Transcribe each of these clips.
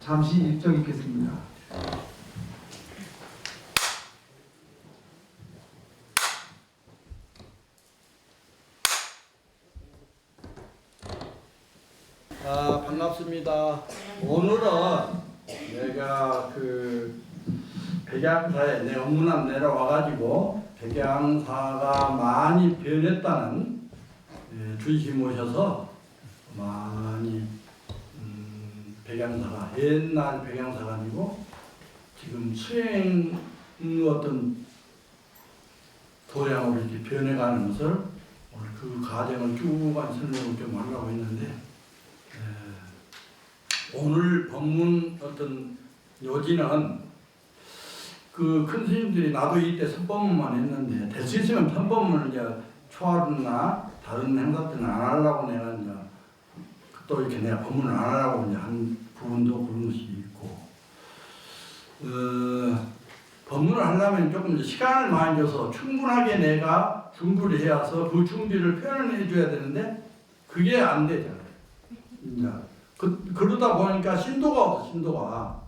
잠시 일정 있겠습니다. 반갑습니다. 오늘은 내가 백양사에 내 업무남 내려와가지고 백양사가 많이 변했다는 주의심 모셔서 많이 백양사가 옛날 백양사가 아니고 지금 수행 어떤 도량으로 이렇게 변해가는 것을 오늘 그 과정을 쭉 설명을 좀 하려고 했는데 오늘 법문 어떤 요지는 그 큰 스님들이 나도 이때 선법문만 했는데 될 수 있으면 선법문을 이제 초하루나 다른 행사 때는 안 하려고 내가 이제 또 이렇게 내가 법문을 안 하려고 이제 한 부분도 그런 것이 있고 법문을 하려면 조금 이제 시간을 많이 줘서 충분하게 내가 준비를 해서 그 준비를 표현을 해줘야 되는데 그게 안 되잖아요. 이제 그러다 보니까 신도가 없어, 신도가.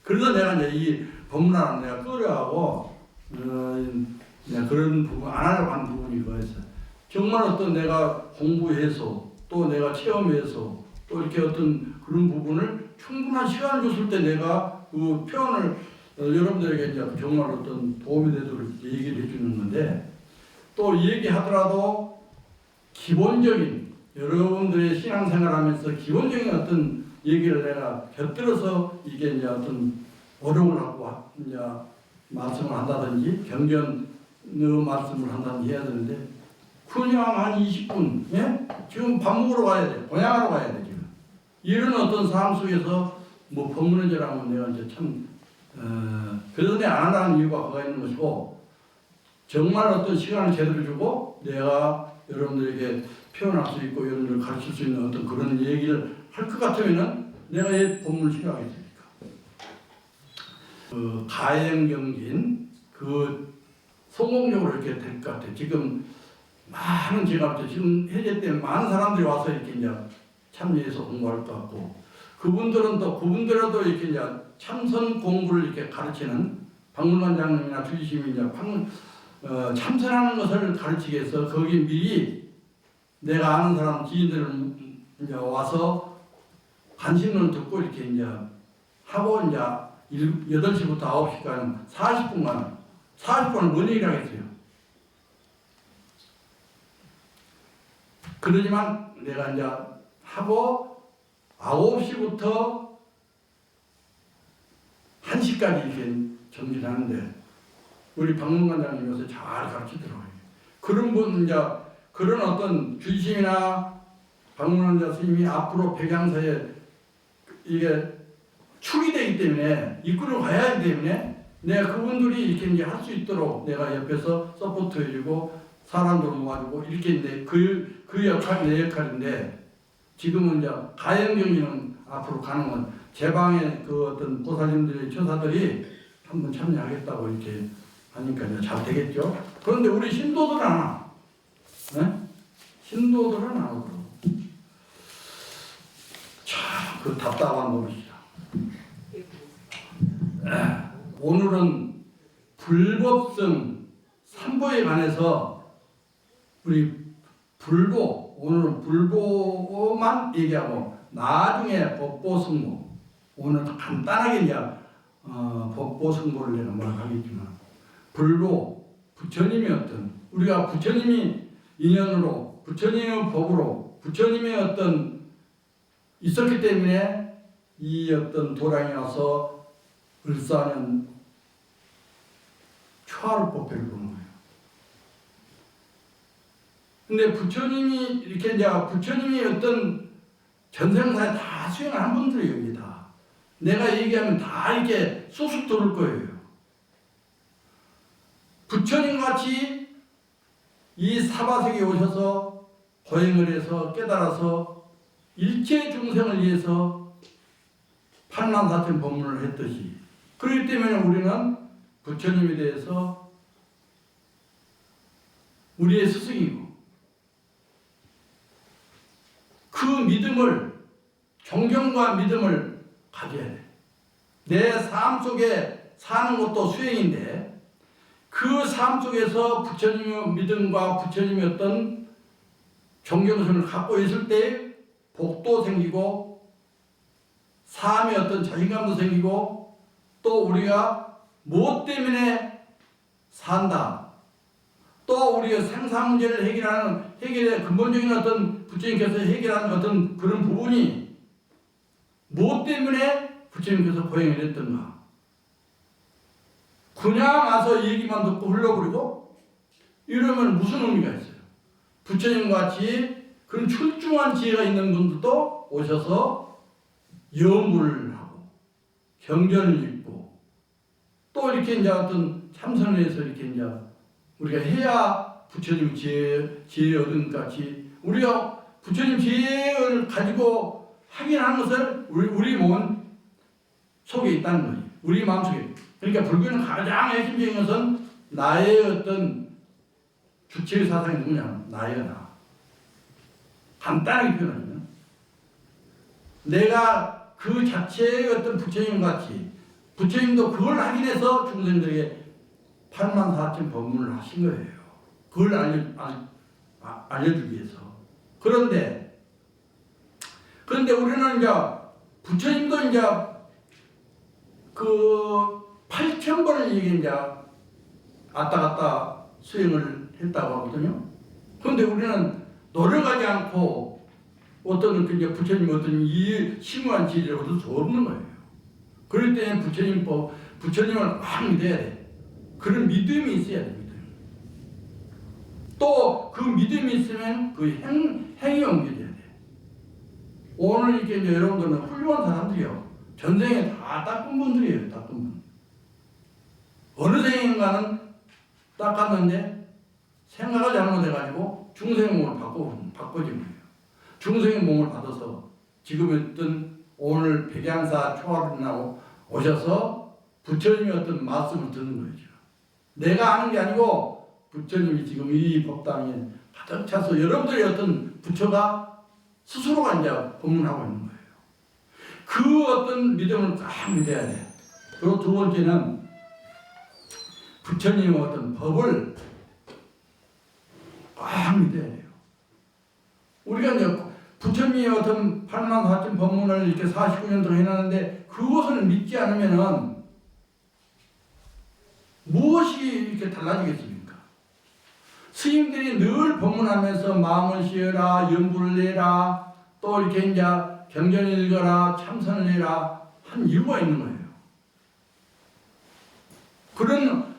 그래서 내가 이제 이 법문하는 내가 끌어하고, 그런 부분, 안 하려고 하는 부분이 그거였어요. 정말 어떤 내가 공부해서, 또 내가 체험해서, 또 이렇게 어떤 그런 부분을 충분한 시간을 줬을 때 내가 그 표현을 여러분들에게 이제 정말 어떤 도움이 되도록 얘기를 해주는 건데, 또 얘기하더라도 기본적인 여러분들의 신앙생활하면서 기본적인 어떤 얘기를 내가 곁들여서 이게 이제 어떤 어려움을 하고 이제 말씀을 한다든지 경전 말씀을 한다든지 해야 되는데 그냥 한 20분, 예? 지금 밥 먹으러 가야 돼, 고향하러 가야 돼 지금. 이런 어떤 상황 속에서 뭐 법문회제라면 내가 이제 참 그래서 내가 안 하는 이유가 그가 있는 것이고 정말 어떤 시간을 제대로 주고 내가 여러분들에게 표현할 수 있고 여러분들 가르칠 수 있는 어떤 그런 얘기를 할 것 같으면은 내가 이 법문을 싫어하겠습니까? 그 가행경진 그 성공적으로 이렇게 될 것 같아요. 지금 많은 제가 볼 때 지금 해제 때문에 많은 사람들이 와서 이렇게 이제 참여해서 공부할 것 같고 그분들은 또 그분들도 이렇게 이제 참선 공부를 이렇게 가르치는 박물관장님이나 주지심이 이제 참선하는 것을 가르치기 위해서 거기 미리 내가 아는 사람 지인들을 이제 와서 관심을 듣고 이렇게 이제 하고 이제 8시부터 9시까지 40분을 뭔 얘기를 하겠어요. 그러지만 내가 이제 하고 9시부터 1시까지 이렇게 정리를 하는데 우리 박문관장님이 요새 잘 가르치더라고요. 그런 분 이제 그런 어떤 주심이나 박문관장 스님이 앞으로 백양사에 이게 축이 되기 때문에 이끌어 가야 하기 때문에 내가 그분들이 이렇게 이제 할 수 있도록 내가 옆에서 서포트 해주고 사람들 모아주고 이렇게 이제 그 역할이 내 역할인데 지금은 이제 가행경리는 앞으로 가는 건 제 방에 그 어떤 보살님들의 처사들이 한번 참여하겠다고 이렇게 하니까 이제 잘 되겠죠. 그런데 우리 신도들은 안 와. 네? 신도들은 안 오더라고. 참, 그 답답한 놈이시다. 오늘은 불법성 삼보에 관해서 우리 오늘은 불보만 얘기하고 나중에 법보승보 오늘 간단하게 이제 법보승보를 내가 말하겠지만 불보 부처님이 어떤 우리가 부처님이 인연으로 부처님의 법으로 부처님의 어떤 있었기 때문에 이 어떤 도량에 와서 을사는 초하루법회를 보는 거예요. 근데 부처님이 이렇게 이제 부처님이 어떤 전생사에 다 수행한 분들이 여기 다 내가 얘기하면 다 이렇게 쑥쑥 들을 거예요. 부처님 같이 이 사바세계에 오셔서 고행을 해서 깨달아서 일체 중생을 위해서 판난사천 법문을 했듯이 그렇기 때문에 우리는 부처님에 대해서 우리의 스승이고 그 믿음을 존경과 믿음을 가져야 돼. 내 삶 속에 사는 것도 수행인데 그 삶 속에서 부처님의 믿음과 부처님의 어떤 존경심을 갖고 있을 때 복도 생기고 삶의 어떤 자신감도 생기고 또 우리가 무엇 때문에 산다. 또 우리가 생사 문제를 해결의 근본적인 어떤 부처님께서 해결하는 어떤 그런 부분이 무엇 때문에 부처님께서 고행을 했던가. 그냥 와서 얘기만 듣고 흘러버리고 이러면 무슨 의미가 있어요? 부처님 같이 그런 출중한 지혜가 있는 분들도 오셔서 염불을 하고 경전을 읽고 또 이렇게 이제 어떤 참선을 해서 이렇게 이제 우리가 해야 부처님 지혜 얻은 같이 우리가 부처님 지혜를 가지고 확인하는 것을 우리 몸 속에 있다는 거예요. 우리 마음속에. 그러니까 불교는 가장 핵심적인 것은 나의 어떤 주체의 사상이 누구냐? 나예요, 나. 간단하게 표현하면 내가 그 자체의 어떤 부처님 같이 부처님도 그걸 확인해서 중생들에게 8만 4천 법문을 하신 거예요. 그걸 알려주기 위해서. 그런데 우리는 이제 부처님도 이제 그 8천 번을 이게 이제 왔다 갔다 수행을 했다고 하거든요. 그런데 우리는 노력하지 않고 어떤 이제 부처님 어떤 이 심오한 지혜를 얻을 수 없는 거예요. 그럴 때는 부처님을 확 믿어야 돼. 그런 믿음이 있어야 돼. 믿음. 또 그 믿음이 있으면 그 행위에 옮겨져야 돼. 오늘 이렇게 이제 여러분들은 훌륭한 사람들이요. 전생에 다 닦은 분들이에요. 닦은 분. 어느 생인가는 닦았는데 생각을 잘못해가지고 중생의 몸을 바꿔진 거예요. 중생의 몸을 받아서 지금 어떤 오늘 백양사 초월이나고 오셔서 부처님의 어떤 말씀을 듣는 거죠. 내가 하는 게 아니고 부처님이 지금 이 법당에 가득 차서 여러분들의 어떤 부처가 스스로가 이제 법문하고 있는 거예요. 그 어떤 믿음을 딱 믿어야 돼. 그리고 두 번째는 부처님의 어떤 법을 꽉 믿어야 돼요. 우리가 이제 부처님의 어떤 8만 4천 법문을 이렇게 49년 동안 해놨는데 그것을 믿지 않으면은 무엇이 이렇게 달라지겠습니까? 스님들이 늘 법문하면서 마음을 쉬어라, 염불을 내라, 또 이렇게 이제 경전을 읽어라, 참선을 해라 한 이유가 있는 거예요. 그런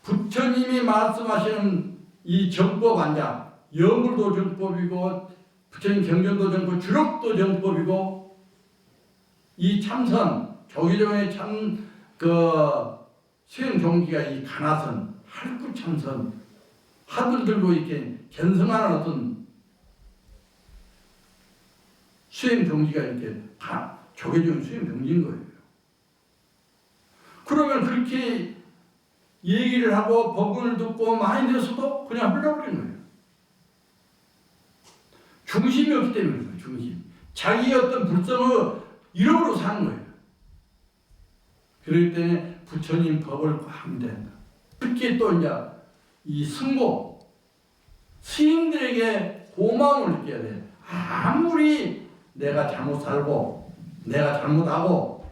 부처님이 말씀하시는 이 정법 안자, 염불도 정법이고 부처님 경전도 정법, 주력도 정법이고 이 참선, 조기종의 수행 종기가 이 가나선, 할구 참선, 하들 들고 이렇게 견성하는 어떤 수행 종기가 이렇게 조기종의 수행 종기인 거예요. 그러면 그렇게 얘기를 하고 법문을 듣고 많이 들었어도 그냥 흘러버리는 거예요. 중심이 없기 때문에 그래요. 중심. 자기의 어떤 불성을 이름으로 사는 거예요. 그럴 때 부처님 법을 꽉 믿어야 한다. 특히 또 이제 이 승고 스님들에게 고마움을 느껴야 돼. 아무리 내가 잘못 살고 내가 잘못하고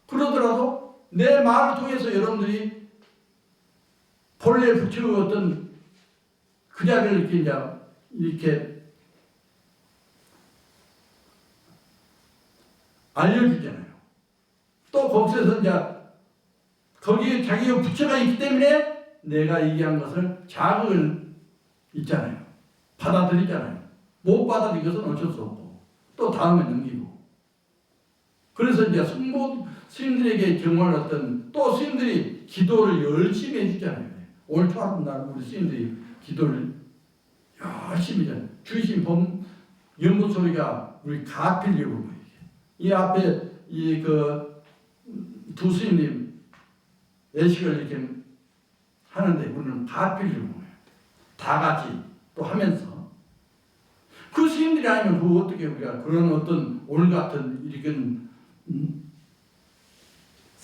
그러더라도 내 말을 통해서 여러분들이 본래 부처의 어떤 그 자리를 이렇게 알려주잖아요. 또 거기서 이제 거기에 자기의 부처가 있기 때문에 내가 얘기한 것을 자극을 있잖아요. 받아들이잖아요. 못 받아들인 것은 어쩔 수 없고 또 다음에 넘기고. 그래서 이제 스님들에게 정말 어떤 또 스님들이 기도를 열심히 해주잖아요. 오늘 초하루 날 우리 스님들이 기도를 열심히 하잖아요. 주신 연분 소리가 우리 가필려고 보여요. 이 앞에 두 스님님 예식을 이렇게 하는데 우리는 가필려고 보여요. 다 같이 또 하면서 그 스님들이 아니면 어떻게 우리가 그런 어떤 오늘 같은 이런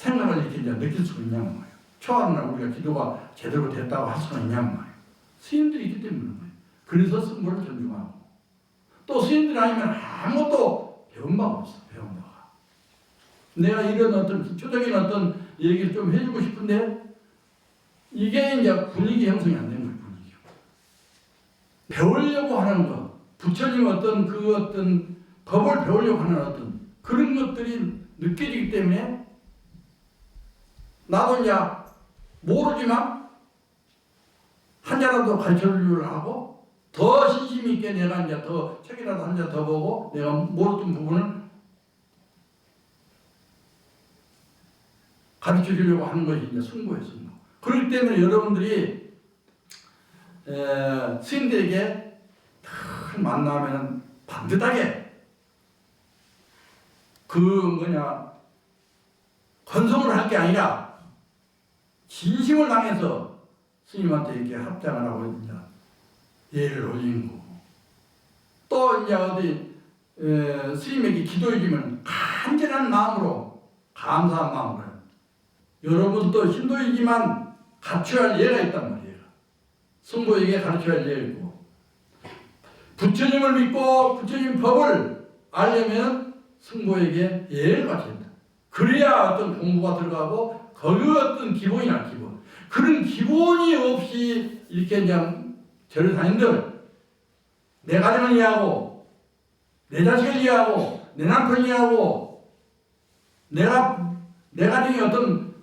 생각을 이렇게 이제 느낄 수가 있냐는 거예요. 초하루나 우리가 기도가 제대로 됐다고 할 수는 있냐는 말이에요. 스님들이 있기 때문에 거예요. 그래서 승부를 존중하고 또 스님들이 아니면 아무것도 배운 바가 없어. 배운 바가. 내가 이런 어떤 기초적인 어떤 얘기를 좀 해주고 싶은데 이게 이제 분위기 형성이 안 되는 거예요. 분위기. 배우려고 하는 것, 부처님 어떤 그 어떤 법을 배우려고 하는 어떤 그런 것들이 느껴지기 때문에 나도 이제 모르지만 한 자라도 가르쳐주려고 하고 더 신심 있게 내가 이제 더 책이라도 한 자 더 보고 내가 모르던 부분을 가르쳐 주려고 하는 것이 이제 승부예요, 승부. 그렇기 때문에 여러분들이 스님들에게 큰 만나면 반듯하게 건성을 할 게 아니라 진심을 당해서 스님한테 이렇게 합장을 하고 이제 예를 올리는 거고 또 이제 어디 스님에게 기도해 주면 간절한 마음으로 감사한 마음으로 여러분도 신도이지만 갖춰야 할 예가 있단 말이에요. 성도에게 가르쳐야 할 예가 있고 부처님을 믿고 부처님 법을 알려면 성도에게 예를 갖춰야 된다. 그래야 어떤 공부가 들어가고 거기 어떤 기본이나 기본 그런 기본이 없이 이렇게 그냥 절을 다닌들 내 가정을 이해하고 내 자식을 이해하고 내 남편을 이해하고 내 가정에 어떤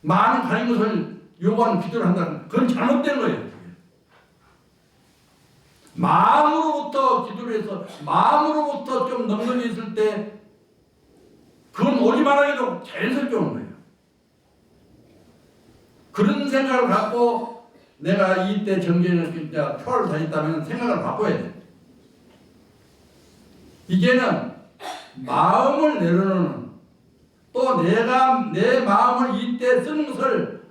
많은 가진 것을 요구하는 기도를 한다는 그건 잘못된 거예요. 마음으로부터 기도를 해서 마음으로부터 좀 넉넉히 있을 때 그건 오지말하게도 자연스럽게 오는 거예요. 그런 생각을 갖고 내가 이때 정계를 진짜 초월을 다녔다면 생각을 바꿔야 돼. 이제는 마음을 내려놓는 또 내가 내 마음을 이때 쓰는 것을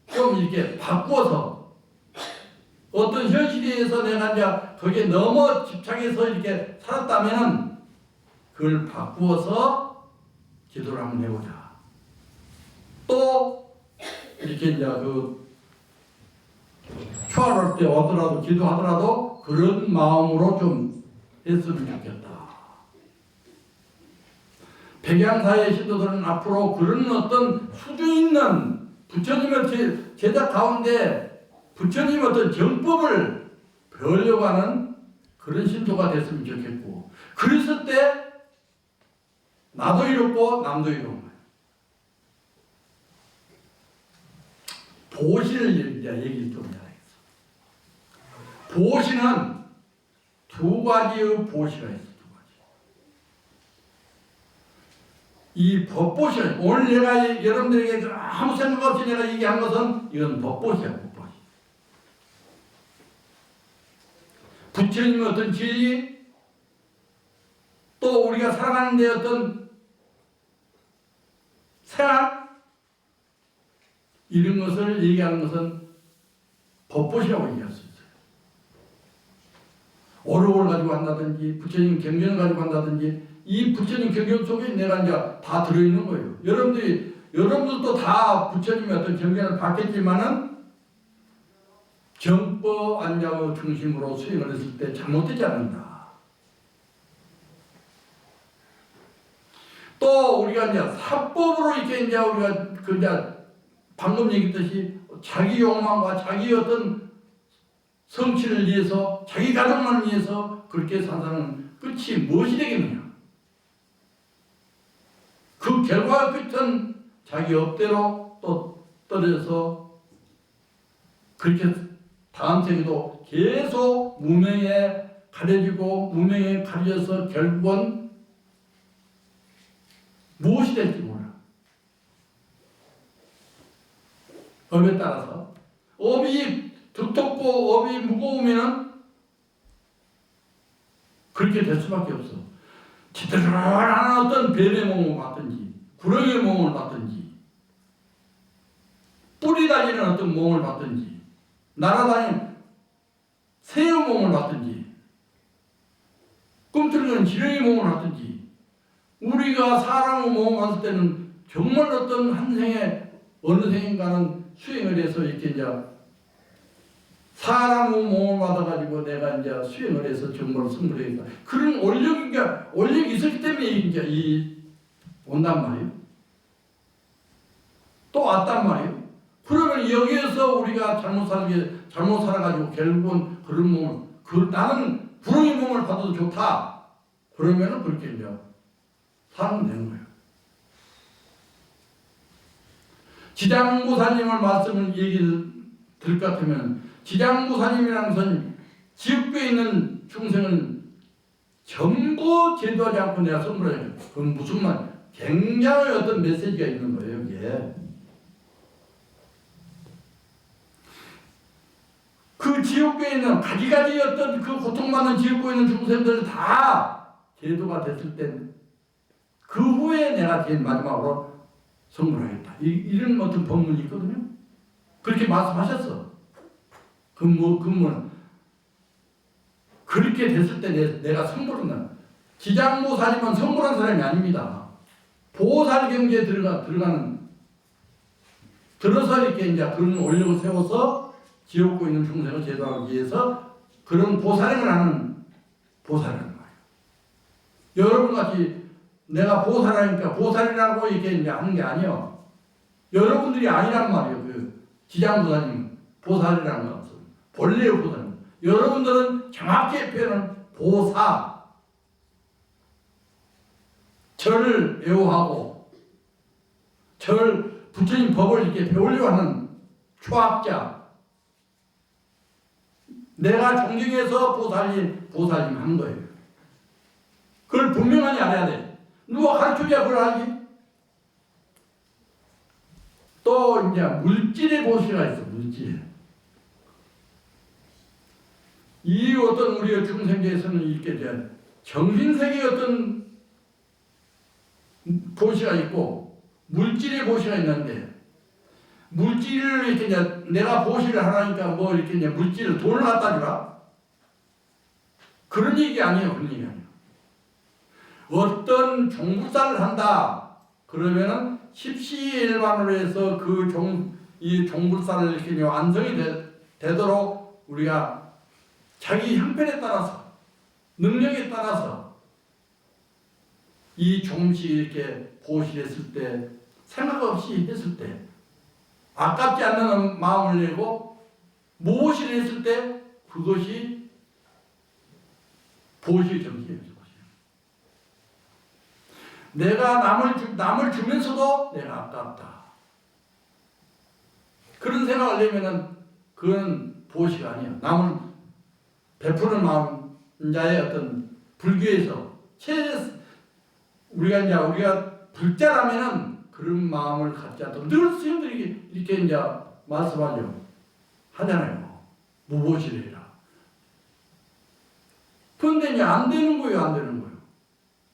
좀 이렇게 바꾸어서 어떤 현실에서 내가 이제 거기에 너무 집착해서 이렇게 살았다면은 그걸 바꾸어서 기도를 한번 해보자. 또 이렇게 이제 초월할 때 오더라도 기도하더라도 그런 마음으로 좀 했으면 좋겠다. 백양사의 신도들은 앞으로 그런 어떤 수준 있는 부처님의 제자 가운데 부처님의 어떤 정법을 배우려고 하는 그런 신도가 됐으면 좋겠고 그랬을 때 나도 이롭고 남도 이로운 거예요. 보신을 이제 얘기를 좀 해야겠어. 보신은 두 가지의 보시가 있어. 이 법보시 오늘 내가 여러분들에게 아무 생각 없이 내가 얘기한 것은 이건 법보시야. 법보시. 부처님의 어떤 진리 또 우리가 살아가는 데 어떤 생활 이런 것을 얘기하는 것은 법보시라고 얘기할 수 있어요. 오록을 가지고 한다든지 부처님 경전을 가지고 한다든지 이 부처님 경전 속에 내가 이제 다 들어있는 거예요. 여러분들도 다 부처님의 어떤 경전을 받겠지만은 정법 안장의 중심으로 수행을 했을 때 잘못되지 않는다. 또 우리가 이제 사법으로 이렇게 이제 우리가 이제 방금 얘기했듯이 자기 욕망과 자기 어떤 성취를 위해서 자기 가족만을 위해서 그렇게 산다는 끝이 무엇이 되겠느냐? 그 결과의 끝은 자기 업대로 또 떨어져서 그렇게 다음 세계도 계속 무명에 가려지고 무명에 가려져서 결국은 무엇이 될지 몰라. 업에 따라서 업이 두텁고 업이 무거우면 그렇게 될 수밖에 없어. 지들한 어떤 뱀의 몸을 받든지 구렁이의 몸을 받든지 뿔이 달리는 어떤 몸을 받든지 날아다니는 새의 몸을 받든지 꿈틀거리는 지렁이 몸을 받든지 우리가 사람의 몸을 봤을 때는 정말 어떤 한 생에 어느 생인가는 수행을 해서 이렇게 이제 사람의 몸을 받아가지고 내가 이제 수행을 해서 정말 성불하겠다. 그런 원력이 있을 때문에 이제 온단 말이에요. 또 왔단 말이에요. 그러면 여기에서 우리가 잘못 살아가지고 결국은 그런 몸을, 나는 불행의 몸을 받아도 좋다. 그러면은 그렇게 이제 살면 되는 거예요. 지장보살님을 말씀을 얘기를 들을 것 같으면, 지장보살님이라는 것은 지옥교에 있는 중생은 전부 제도하지 않고 내가 선물해요. 그건 무슨 말? 굉장히 어떤 메시지가 있는 거예요, 여기에. 그 지옥교에 있는 가지가지 어떤 그 고통받는 지옥교에 있는 중생들 다 제도가 됐을 때 그 후에 내가 제일 마지막으로 선물하겠다. 이런 어떤 법문이 있거든요. 그렇게 말씀하셨어. 그렇게 됐을 때 내가 선물한다. 지장보살이면 선물한 사람이 아닙니다. 보살 경지에 들어서 이렇게 이제 그런 원력을 세워서 지옥고 있는 중생을 제도하기 위해서 그런 보살행을 하는 보살이라는 말이에요. 여러분 같이 내가 보살하니까 보살이라고 이렇게 이제 하는 게 아니에요. 여러분들이 아니란 말이에요. 그 지장보살님 보살이라는 것은 본래의 보살입니다. 여러분들은 정확히 표현은 보사, 절을 애호하고 부처님 법을 이렇게 배우려고 하는 초학자. 내가 존경해서 보살님 한 거예요. 그걸 분명하게 알아야 돼. 누가 가르쳐줘야 그걸 알지? 또 이제 물질의 보시가 있어, 물질. 이 어떤 우리의 중생계에서는 이렇게 정신세계의 어떤 보시가 있고 물질의 보시가 있는데, 물질을 이렇게 이제 내가 보시를 하라니까 뭐 이렇게 이제 물질을 돈을 갖다 주라? 그런 얘기 아니에요, 그런 얘기 아니에요. 어떤 종불사를 한다. 그러면은 십시일반으로 해서 이 종불사를 이렇게 완성이 되도록 우리가 자기 형편에 따라서, 능력에 따라서 이 조금씩 이렇게 보시했을 때, 생각 없이 했을 때, 아깝지 않는 마음을 내고 무엇을 했을 때 그것이 보시의 정신이에요. 내가 남을 주면서도 내가 아깝다. 그런 생각을 내면은 그건 보시가 아니에요. 남을 베푸는 마음, 자의 어떤 불교에서 우리가 불자라면은 그런 마음을 갖지 않도록 늘 스님들이 이렇게 이제 하잖아요. 무보시래라. 그런데 이제 안 되는 거예요.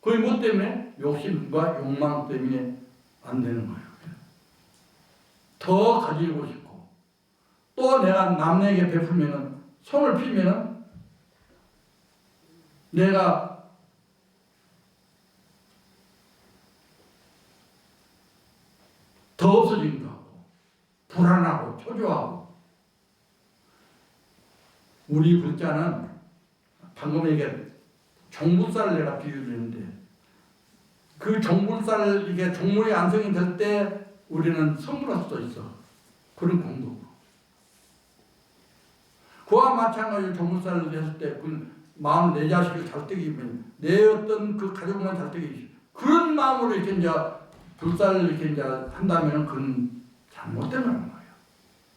그게 뭐 때문에? 욕심과 욕망 때문에 안 되는 거예요. 더 가지고 싶고, 또 내가 남에게 베풀면은, 손을 피면은, 내가 더 없어지기도 하고, 불안하고, 초조하고. 우리 불자는 방금 얘기한 종불사를 내가 비유를 했는데, 그 종불사를 이게 종물이 안성이 될 때 우리는 선물할 수도 있어. 그런 공덕으로. 그와 마찬가지로 종불사를 했을 때 그 마음 내 자식을 잘 되기면 내 어떤 그 가족만 잘 되기 그런 마음으로 이렇게 이제 불사를 이렇게 이제 한다면은 그건 잘못된 거란 말이에요.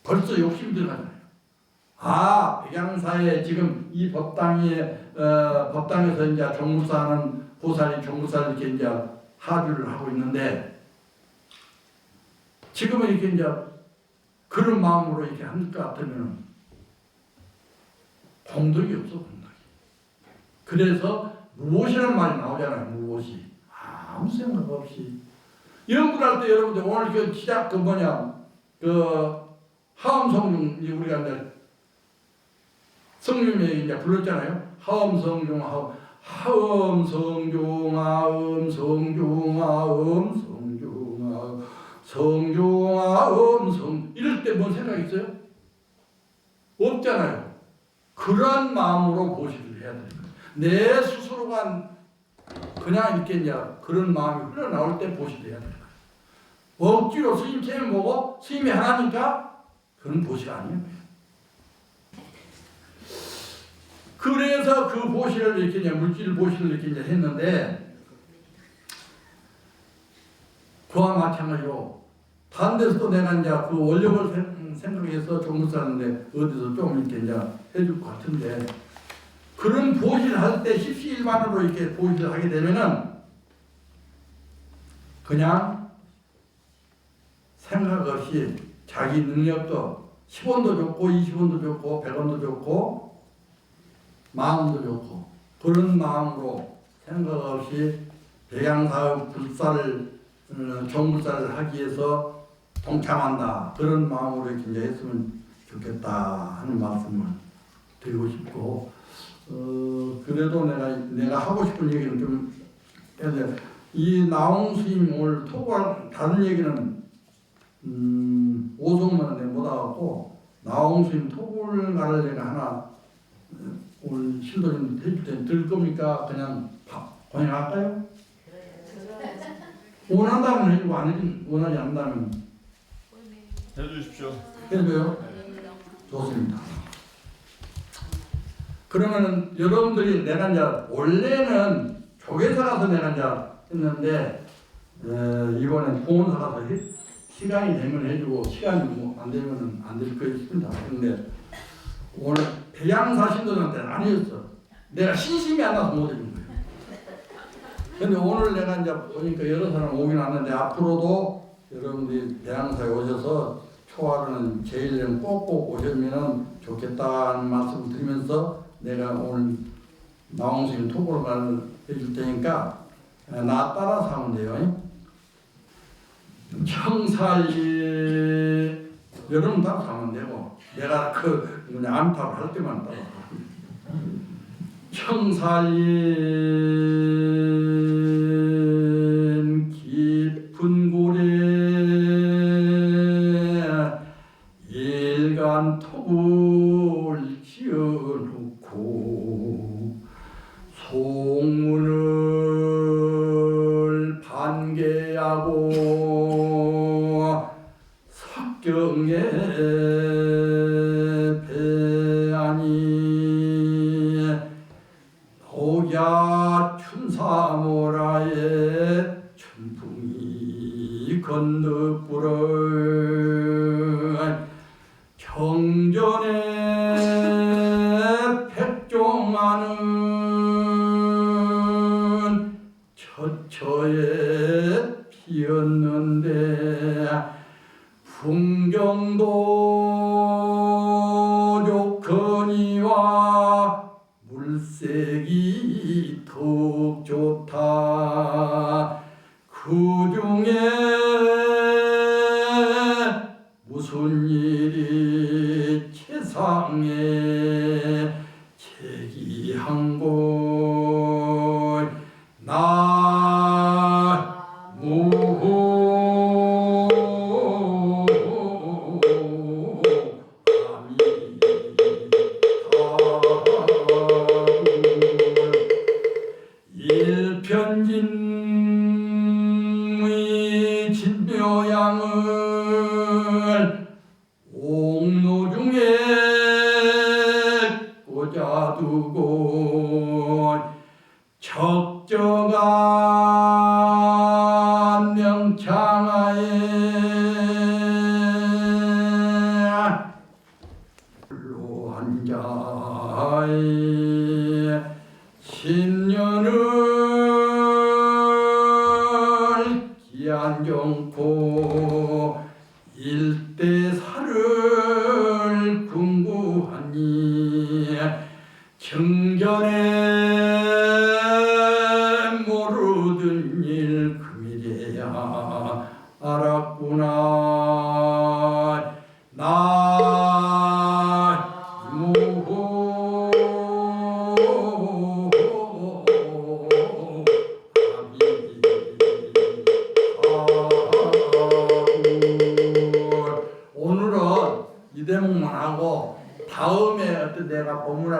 벌써 욕심이 들어가잖아요. 백양사에 지금 이 법당에서 이제 종불사하는 보살이 종불사를 이렇게 이제 하주를 하고 있는데, 지금은 이렇게 이제 그런 마음으로 이렇게 할 것 같으면 공덕이 없어, 공덕이. 그래서 무엇이라는 말이 나오잖아요, 무엇이. 아무 생각 없이. 연구를 할 때 여러분들 오늘 하엄성중, 우리가 이제 성님에 이제 불렀잖아요. 하엄성중, 하엄성중아, 음성중아, 음성중아, 성중아 음성 이럴 때 뭔 생각 있어요? 없잖아요. 그런 마음으로 보시를 해야 되는 거예요. 내 스스로가 그냥 이렇게 이제 그런 마음이 흘러나올 때 보시를 해야 되는 거예요. 억지로 스님 체험 보고 스님이 하나니까 그런 보시가 아니에요. 그래서 그 보시를 이렇게 이제 물질 보시를 이렇게 이제 했는데 그와 마찬가지로 다른 데서도 내가 이제 그 원력을 생각해서 종을 쌓는데 어디서 좀 이렇게 이제 해줄 것 같은데 그런 보시를 할 때 십시일반으로 이렇게 보시를 하게 되면은 그냥 생각 없이 자기 능력도 10원도 좋고 20원도 좋고 100원도 좋고 마음도 좋고 그런 마음으로 생각 없이 백양사의 불사를 종불사를 하기 위해서 동참한다 그런 마음으로 이렇게 이제 했으면 좋겠다 하는 말씀을 드리고 싶고 그래도 내가 하고 싶은 얘기는 좀 해야 이 나홍 스님 오늘 토고할 다른 얘기는 오송만은 내가 못 와갖고 나홍 스님 토고를 나를 내가 하나 오늘 신도님 해줄 때 들 겁니까? 그냥 권유할까요? 원한다면 해주고 원하지 않는다면 해주십시오. 해줘요? 좋습니다. 그러면은 여러분들이 내가 이제 원래는 조계사 가서 내가 이제 했는데 이번엔 공원사 가서 시간이 되면 해주고 시간이 뭐 안 되면은 안 될 거 있습니다. 근데 오늘 배양사 신도한테는 아니었어. 내가 신심이 안 나서 못 해준 거예요. 근데 오늘 내가 이제 보니까 여러 사람 오긴 왔는데 앞으로도 여러분들이 배양사에 오셔서 초하루는 제일은 꼭꼭 오시면 좋겠다는 말씀을 드리면서 내가 오늘 나홍스님 토고를 해줄 테니까 나 따라서 하면 돼요. 청살리 여러분 따라서 하면 되고 내가 그 암탑을 할 때만 따라서 청살린 깊은 고래 일간 톱을 지어놓고 송문을 반개하고 석경에 배아니 독야 춘사모라에 춘풍이 건너불어 경전에 백종만은 처처에 피었는데 풍경도 좋거니와 물색이 더욱 좋다. 그 중에 무슨 일이 세상에 제기한 곳 일편진의 진묘양을 옥로 중에 꽂아두고 적정한 명창하에 홀로 앉아 신년을 기안정코 일대사를 궁구하니 정전에 모르던 일 금일이야 알았구나.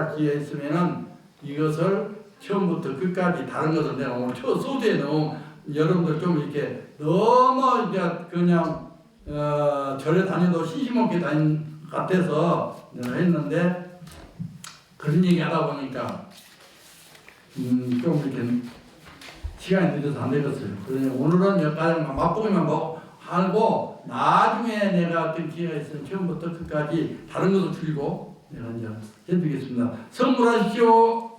말할 기회가 있으면은 이것을 처음부터 끝까지 다른 것을 내가 오늘 소두에 너무 여러분들 좀 이렇게 너무 이제 그냥 절에 다녀도 심심없게 다닌 것 같아서 내가 했는데 그런 얘기 하다 보니까 좀 이렇게 시간이 늦어서 안 되겠어요. 그래서 오늘은 여기까지만 맛보기만 하고 나중에 내가 어떤 기회가 있으면 처음부터 끝까지 다른 것을 줄이고 내가 이제 해드리겠습니다. 선물하십시오.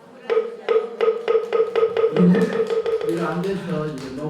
이거 안 돼서 이제